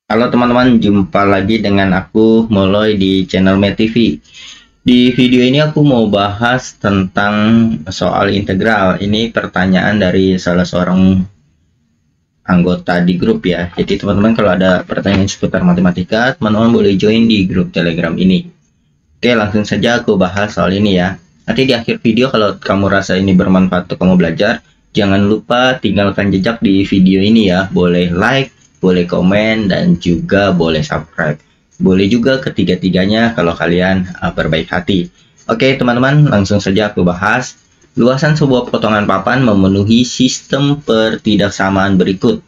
Halo teman-teman, jumpa lagi dengan aku Moloy di channel MedTV. Di video ini aku mau bahas tentang soal integral. Ini pertanyaan dari salah seorang anggota di grup ya. Jadi teman-teman kalau ada pertanyaan seputar matematika, teman-teman boleh join di grup Telegram ini. Oke, langsung saja aku bahas soal ini ya. Nanti di akhir video kalau kamu rasa ini bermanfaat untuk kamu belajar, jangan lupa tinggalkan jejak di video ini ya. Boleh like, boleh komen, dan juga boleh subscribe. Boleh juga ketiga-tiganya kalau kalian berbaik hati. Oke teman-teman, langsung saja aku bahas. Luasan sebuah potongan papan memenuhi sistem pertidaksamaan berikut.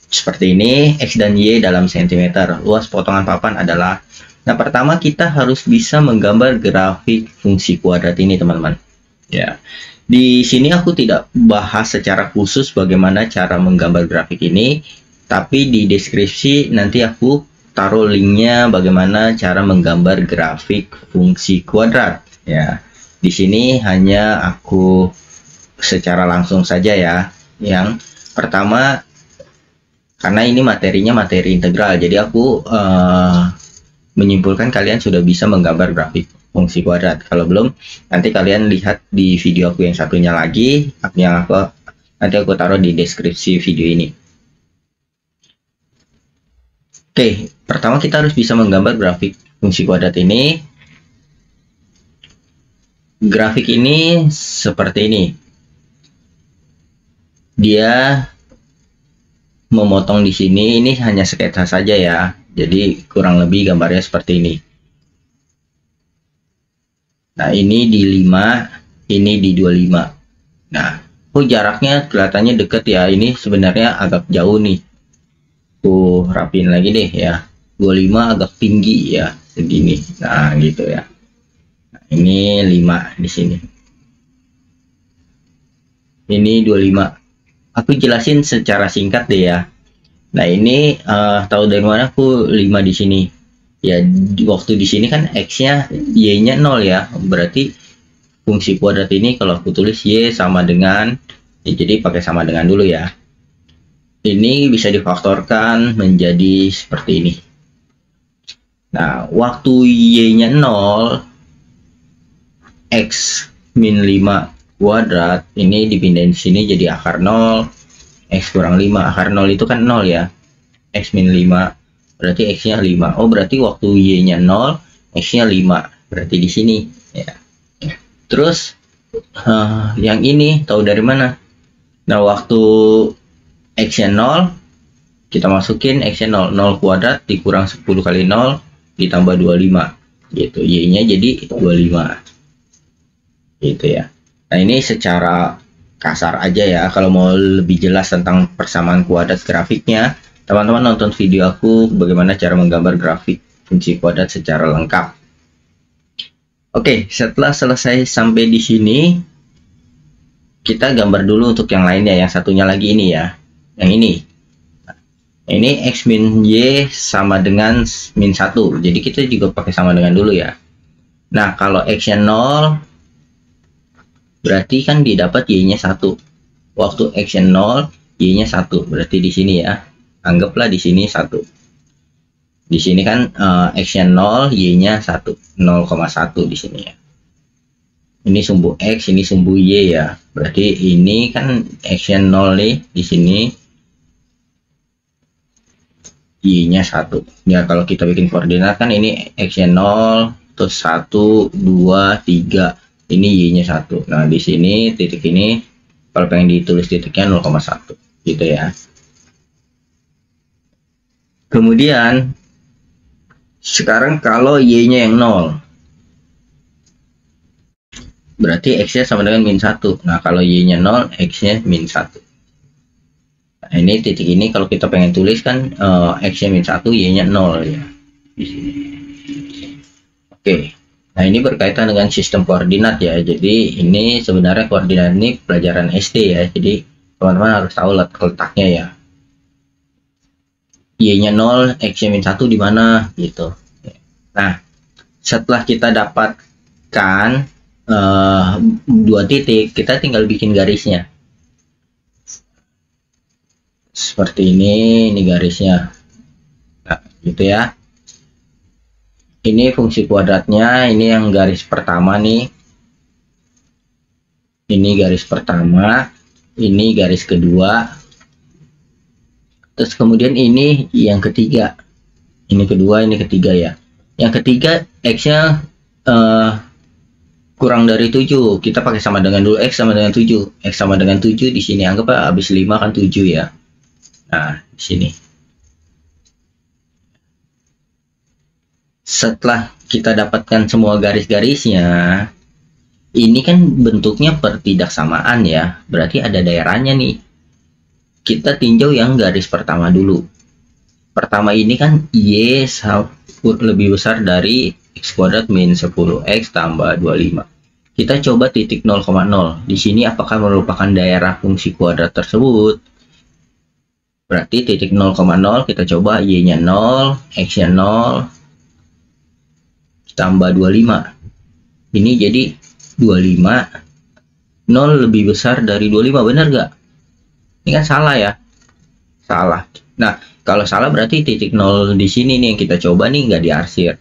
Seperti ini, X dan Y dalam sentimeter. Luas potongan papan adalah. Nah, pertama kita harus bisa menggambar grafik fungsi kuadrat ini, teman-teman. Ya. Di sini aku tidak bahas secara khusus bagaimana cara menggambar grafik ini, tapi di deskripsi nanti aku taruh linknya bagaimana cara menggambar grafik fungsi kuadrat. Ya. Di sini hanya aku secara langsung saja ya. Yang pertama, karena ini materinya materi integral, jadi aku menyimpulkan kalian sudah bisa menggambar grafik fungsi kuadrat. Kalau belum, nanti kalian lihat di video aku yang satunya lagi, yang nanti aku taruh di deskripsi video ini. Oke, pertama kita harus bisa menggambar grafik fungsi kuadrat ini. Grafik ini seperti ini. Dia memotong di sini, ini hanya sketsa saja ya. Jadi kurang lebih gambarnya seperti ini. Nah, ini di 5, ini di 25. Nah, jaraknya kelihatannya deket ya. Ini sebenarnya agak jauh nih. Rapiin lagi deh ya. 25 agak tinggi ya, segini. Nah, gitu ya. Nah, ini 5 di sini. Ini 25. Aku jelasin secara singkat deh ya. Nah, ini tahu dari mana aku 5 di sini. Ya, waktu di sini kan X-nya, Y-nya 0 ya. Berarti fungsi kuadrat ini kalau aku tulis Y sama dengan, ya, jadi pakai sama dengan dulu ya. Ini bisa difaktorkan menjadi seperti ini. Nah, waktu Y-nya 0, X min 5 kuadrat, ini dipindahin sini jadi akar 0, X kurang 5, akar 0 itu kan 0 ya. X min 5, berarti X-nya 5. Oh, berarti waktu Y-nya 0, X-nya 5. Berarti di sini ya. Terus yang ini tahu dari mana? Nah, waktu X-nya 0, kita masukin X-nya 0. 0 kuadrat dikurang 10 kali 0 ditambah 25. Gitu. Y-nya jadi 25. Gitu ya. Nah, ini secara kasar aja ya. Kalau mau lebih jelas tentang persamaan kuadrat grafiknya, teman-teman nonton video aku bagaimana cara menggambar grafik fungsi kuadrat secara lengkap. Oke, setelah selesai sampai di sini, kita gambar dulu untuk yang lainnya. Yang satunya lagi ini ya. Yang ini. Ini X min Y sama dengan min 1. Jadi kita juga pakai sama dengan dulu ya. Nah, kalau X-nya 0, berarti kan didapat Y-nya 1. Waktu X-nya 0, Y-nya 1. Berarti di sini ya. Anggaplah di sini 1. Di sini kan X-nya 0, Y-nya 1. 0,1 di sini ya. Ini sumbu X, ini sumbu Y ya. Berarti ini kan X-nya 0 nih. Di sini Y-nya 1. Ya, kalau kita bikin koordinat kan ini X-nya 0, terus 1, 2, 3. Ini Y-nya 1. Nah, di sini titik ini kalau pengen ditulis titiknya 0,1 gitu ya. Kemudian sekarang kalau Y-nya yang 0, berarti X-nya sama dengan min 1. Nah, kalau Y-nya 0, X-nya min 1. Nah, ini titik ini kalau kita pengen tulis kan X-nya min 1, Y-nya 0 ya. Di sini. Oke. Nah, ini berkaitan dengan sistem koordinat ya. Jadi ini sebenarnya koordinat ini pelajaran SD ya. Jadi teman-teman harus tahu letaknya ya. Y-nya 0, X-nya min 1 di mana gitu. Nah, setelah kita dapatkan dua titik, kita tinggal bikin garisnya. Seperti ini garisnya. gitu ya. Ini fungsi kuadratnya, ini yang garis pertama nih. Ini garis pertama, ini garis kedua. Terus kemudian ini yang ketiga. Ini kedua, ini ketiga ya. Yang ketiga X-nya kurang dari 7. Kita pakai sama dengan dulu, X sama dengan 7. X sama dengan 7 di sini, anggap habis 5 kan 7 ya. Nah, di sini. Setelah kita dapatkan semua garis-garisnya, ini kan bentuknya pertidaksamaan ya, berarti ada daerahnya nih. Kita tinjau yang garis pertama dulu. Pertama ini kan Y lebih besar dari X kuadrat min 10X tambah 25. Kita coba titik 0,0. Di sini apakah merupakan daerah fungsi kuadrat tersebut? Berarti titik 0,0 kita coba Y-nya 0, X-nya 0, tambah 25. Ini jadi 25. 0 lebih besar dari 25, benar gak? Ini kan salah ya. Salah. Nah, kalau salah berarti titik 0 di sini nih yang kita coba nih nggak diarsir.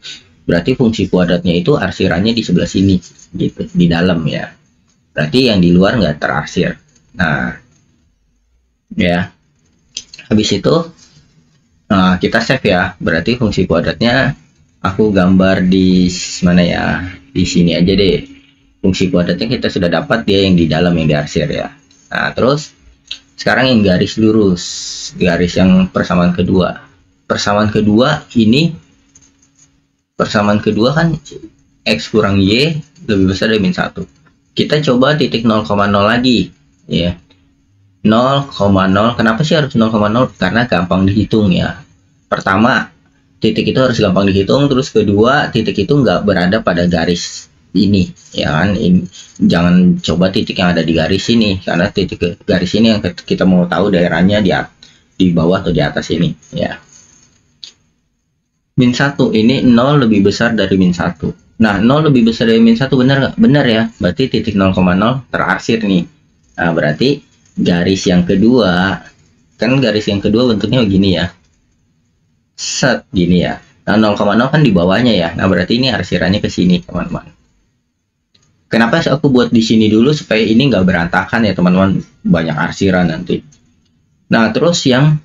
Berarti fungsi kuadratnya itu arsirannya di sebelah sini, gitu, di dalam ya. Berarti yang di luar nggak terarsir. Nah, ya. Habis itu kita save ya. Berarti fungsi kuadratnya aku gambar di mana ya? Di sini aja deh. Fungsi kuadratnya kita sudah dapat, dia yang di dalam yang diarsir ya. Nah, terus sekarang yang garis lurus, garis yang persamaan kedua. Persamaan kedua ini, persamaan kedua kan X kurang Y lebih besar dari min 1. Kita coba titik 0,0 lagi ya. 0,0, kenapa sih harus 0,0? Karena gampang dihitung ya. Pertama, titik itu harus gampang dihitung, terus kedua, titik itu nggak berada pada garis ini ya kan. Ini jangan coba titik yang ada di garis ini, karena titik garis ini yang kita mau tahu daerahnya di bawah atau di atas ini ya. Min 1 ini 0 lebih besar dari min 1. Nah, 0 lebih besar dari min 1 benar nggak? Benar ya. Berarti titik 0,0 terarsir nih. Nah, berarti garis yang kedua, kan garis yang kedua bentuknya begini ya. Set gini ya. Nah, 0,0 kan di bawahnya ya. Nah, berarti ini arsirannya ke sini, teman-teman. Kenapa aku buat di sini dulu supaya ini nggak berantakan ya, teman-teman. Banyak arsiran nanti. Nah, terus yang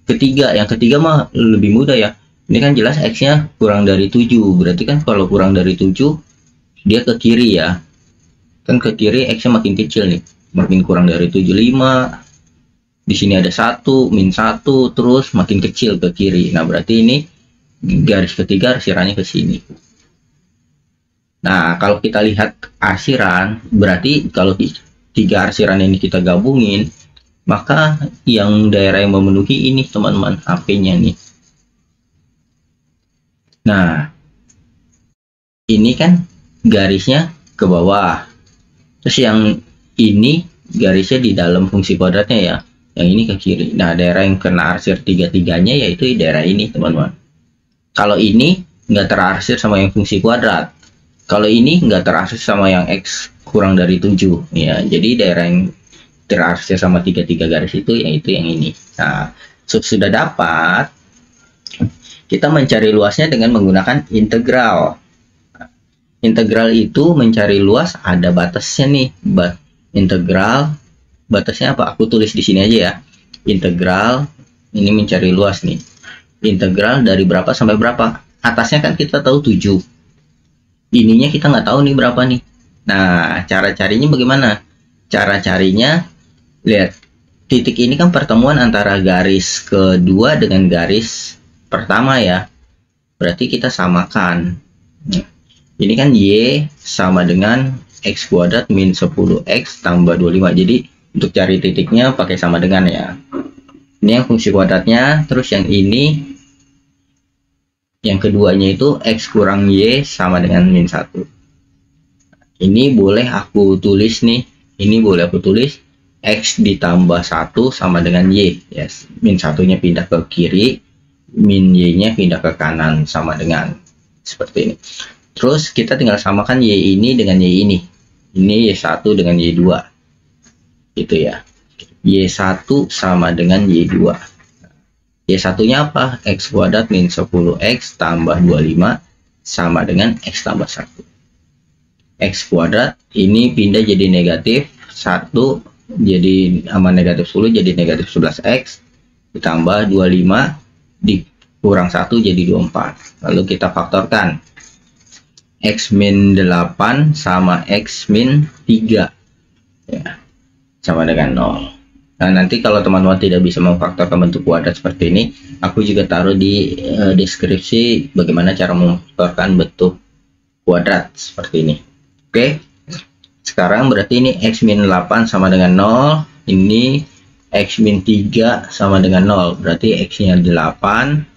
ketiga mah lebih mudah ya. Ini kan jelas X-nya kurang dari 7. Berarti kan kalau kurang dari 7, dia ke kiri ya. Kan ke kiri X-nya makin kecil nih. Makin kurang dari 75. Di sini ada 1, min 1, terus makin kecil ke kiri. Nah, berarti ini garis ketiga arsirannya ke sini. Nah, kalau kita lihat arsiran, berarti kalau tiga arsiran ini kita gabungin, maka yang daerah yang memenuhi ini, teman-teman, AP-nya nih. Nah, ini kan garisnya ke bawah. Terus yang ini garisnya di dalam fungsi kuadratnya ya. Yang ini ke kiri. Nah, daerah yang kena arsir tiga-tiganya yaitu daerah ini, teman-teman. Kalau ini nggak terarsir sama yang fungsi kuadrat. Kalau ini nggak terarsir sama yang X kurang dari 7. Ya, jadi daerah yang terarsir sama tiga-tiga garis itu yaitu yang ini. Nah, sudah dapat, kita mencari luasnya dengan menggunakan integral. Integral itu mencari luas ada batasnya nih. Integral batasnya apa? Aku tulis di sini aja ya. Integral ini mencari luas nih. Integral dari berapa sampai berapa? Atasnya kan kita tahu 7. Ininya kita nggak tahu nih berapa nih. Nah, cara carinya bagaimana? Cara carinya, lihat. Titik ini kan pertemuan antara garis kedua dengan garis pertama ya. Berarti kita samakan. Ini kan Y sama dengan X kuadrat min 10X tambah 25. Jadi untuk cari titiknya pakai sama dengan ya. Ini yang fungsi kuadratnya. Terus yang ini, yang keduanya itu X kurang Y sama dengan min 1. Ini boleh aku tulis nih. Ini boleh aku tulis X ditambah 1 sama dengan Y. Yes. Min 1-nya pindah ke kiri, min Y-nya pindah ke kanan sama dengan seperti ini. Terus kita tinggal samakan Y ini dengan Y ini. Ini Y1 dengan Y2. Gitu ya. Y1 sama dengan Y2. Y1-nya apa? X kuadrat min 10X tambah 25 sama dengan X tambah 1. X kuadrat ini pindah jadi negatif 1, jadi sama negatif 10 jadi negatif 11X ditambah 25 dikurang 1 jadi 24. Lalu kita faktorkan. X min 8 sama X min 3 ya, sama dengan 0. Nah, nanti kalau teman-teman tidak bisa memfaktorkan bentuk kuadrat seperti ini, aku juga taruh di deskripsi bagaimana cara memfaktorkan bentuk kuadrat seperti ini. Oke, sekarang berarti ini X min 8 sama dengan 0, ini X min 3 sama dengan 0, berarti X-nya 8,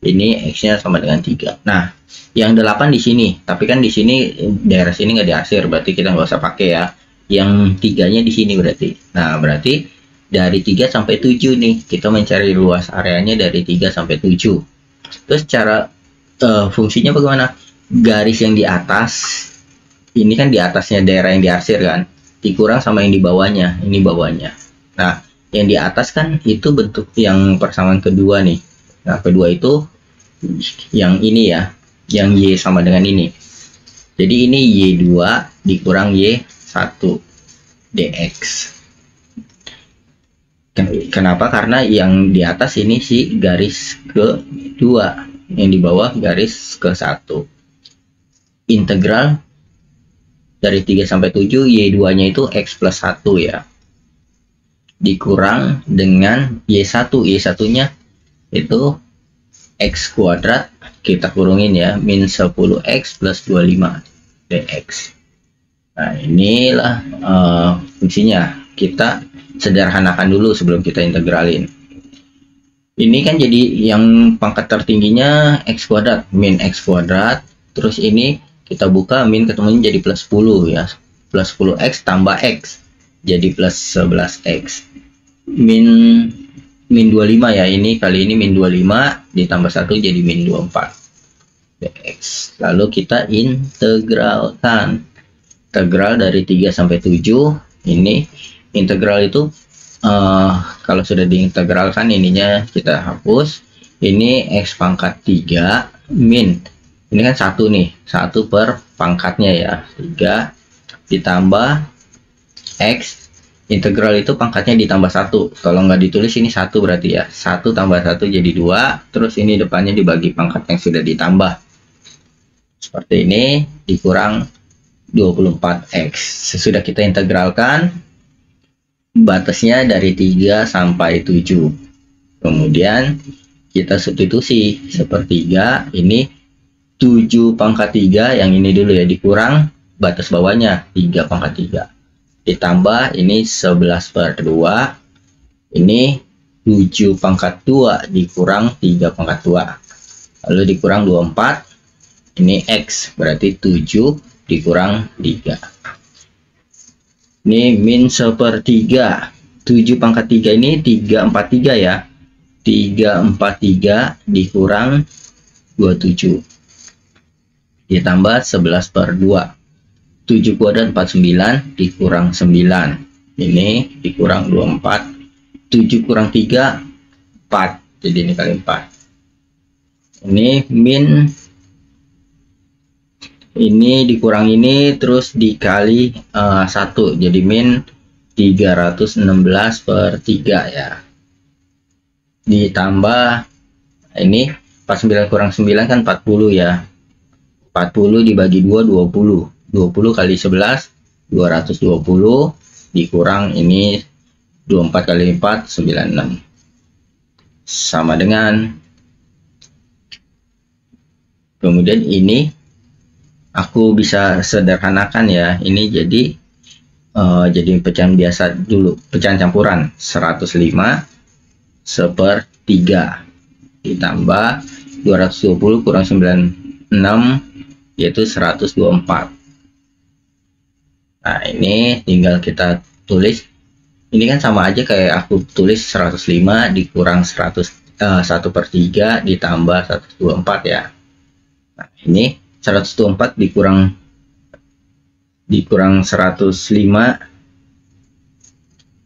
ini X-nya sama dengan 3. Nah, yang 8 di sini, tapi kan di sini daerah sini nggak diarsir, berarti kita nggak usah pakai ya. Yang 3-nya di sini berarti. Nah, berarti dari 3 sampai 7 nih, kita mencari luas areanya dari 3 sampai 7. Terus cara fungsinya bagaimana? Garis yang di atas, ini kan di atasnya daerah yang diarsir kan, dikurang sama yang di bawahnya, ini bawahnya. Nah, yang di atas kan itu bentuk yang persamaan kedua nih. Nah, kedua itu yang ini ya, yang Y sama dengan ini. Jadi ini Y2 dikurang Y1 dx. Kenapa? Karena yang di atas ini si garis kedua, yang di bawah garis ke-1. Integral dari 3 sampai 7 Y2-nya itu X plus 1 ya. Dikurang dengan Y1. Y1-nya itu X kuadrat, kita kurungin ya, min 10X plus 25 dx. Nah, inilah fungsinya. Kita sederhanakan dulu sebelum kita integralin. Ini kan jadi yang pangkat tertingginya X kuadrat, min X kuadrat. Terus ini kita buka, min ketemunya jadi plus 10 ya. Plus 10X tambah X jadi plus 11X. Min 25 ya, ini kali ini min 25 ditambah 1 jadi min 24 dx. Lalu kita integralkan. Integral dari 3 sampai 7 ini integral itu kalau sudah diintegralkan ininya kita hapus. Ini X pangkat 3 min, ini kan 1 nih, 1 per pangkatnya ya, 3 ditambah X, integral itu pangkatnya ditambah 1. Kalau nggak ditulis ini 1 berarti ya, 1 tambah 1 jadi 2, terus ini depannya dibagi pangkat yang sudah ditambah seperti ini, dikurang 24X. Sesudah kita integralkan, batasnya dari 3 sampai 7. Kemudian kita substitusi, sepertiga ini 7 pangkat 3, yang ini dulu ya, dikurang batas bawahnya 3 pangkat 3. Ditambah ini 11 per 2, ini 7 pangkat 2 dikurang 3 pangkat 2. Lalu dikurang 24, ini X, berarti 7 dikurang 3. Ini min 1/3. 7 pangkat 3 ini 3/43 ya. 3/43 dikurang 27. Ditambah 11 per 2. 7 kuadrat 49 dikurang 9. Ini dikurang 24. 7 kurang 3, 4. Jadi ini kali 4. Ini min, ini dikurang ini terus dikali 1, jadi min 316 per 3 ya. Ditambah ini 49 kurang 9 kan 40 ya. 40 dibagi 2 20. 20 kali 11 220 dikurang ini 24 kali 4 96 sama dengan, kemudian ini aku bisa sederhanakan ya, ini jadi pecahan biasa dulu, pecahan campuran 105 1/3 ditambah 220 kurang 96 yaitu 124. Nah, ini tinggal kita tulis, ini kan sama aja kayak aku tulis 105 dikurang 1/3 ditambah 124 ya. Nah, ini 124 dikurang 105,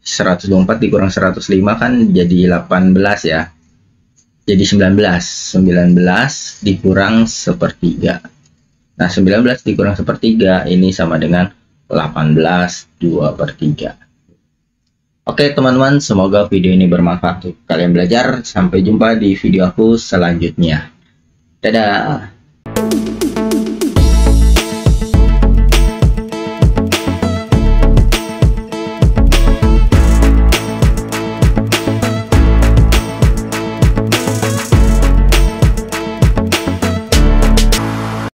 124 dikurang 105 kan jadi 18 ya. jadi 19 dikurang sepertiga. Nah, 19 dikurang sepertiga ini sama dengan 18 2/3. Oke teman-teman, semoga video ini bermanfaat untuk kalian belajar. Sampai jumpa di video aku selanjutnya. Dadah.